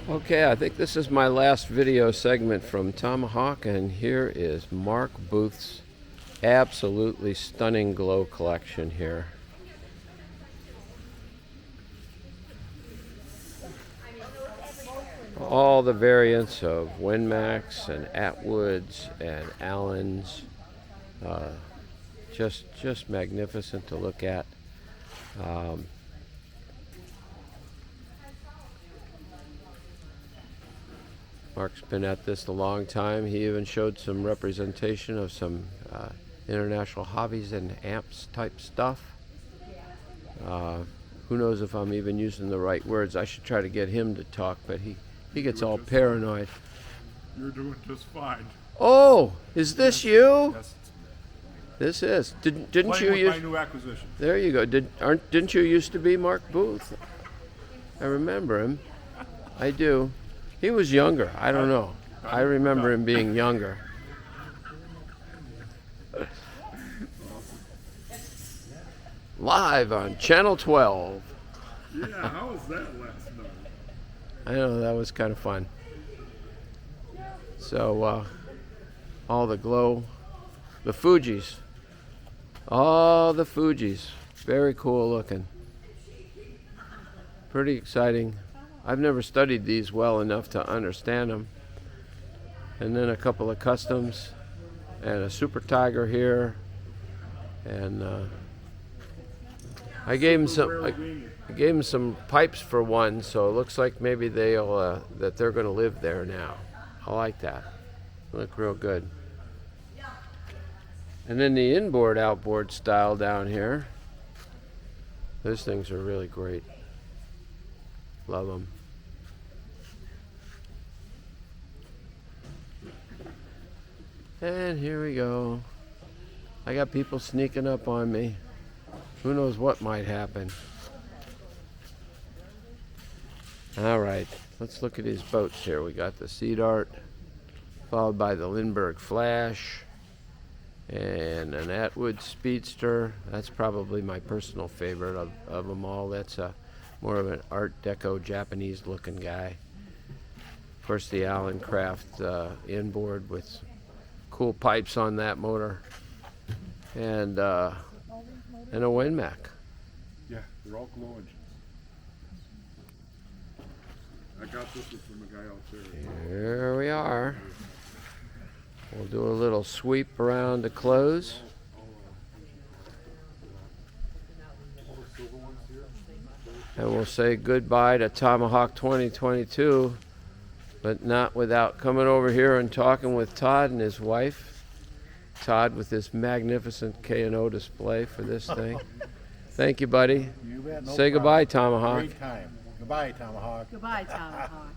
Okay, I think this is my last video segment from Tomahawk, and here is Mark Booth's absolutely stunning glow collection here. All the variants of Winmax and Atwoods and Allens, just magnificent to look at. Mark's been at this a long time. He even showed some representation of some international hobbies and amps type stuff. Who knows if I'm even using the right words. I should try to get him to talk, but he gets all paranoid. You're doing just fine. Oh, is this you? Yes. This is. Didn't Playing you with use? my new acquisition. There you go. Didn't you used to be Mark Booth? I remember him. I do. He was younger. I don't know. I remember him being younger. Live on Channel 12. Yeah, how was that last night? I know, that was kind of fun. So, all the glow, the Fujis. All the Fujis. Very cool looking. Pretty exciting. I've never studied these well enough to understand them. And then a couple of customs and a Super Tiger here. And I gave him some pipes for one, so it looks like maybe they'll that they're going to live there now. I like that. They look real good. And then the inboard outboard style down here. Those things are really great. Love them. And here we go. I got people sneaking up on me. Who knows what might happen. All right, let's look at his boats here. We got the Sea Dart, followed by the Lindbergh Flash, and an Atwood Speedster. That's probably my personal favorite of them all. That's more of an Art Deco Japanese looking guy. Of course, the Allen Craft inboard with cool pipes on that motor, and a Winmac. Yeah, they're all glow engines. I got this one from a guy out there. Here we are. We'll do a little sweep around to close. And we'll say goodbye to Tomahawk 2022, but not without coming over here and talking with Todd and his wife. Todd with this magnificent K&O display for this thing. Thank you, buddy. You bet, no Say problem. goodbye, Tomahawk. Great time. Goodbye, Tomahawk. Goodbye, Tomahawk.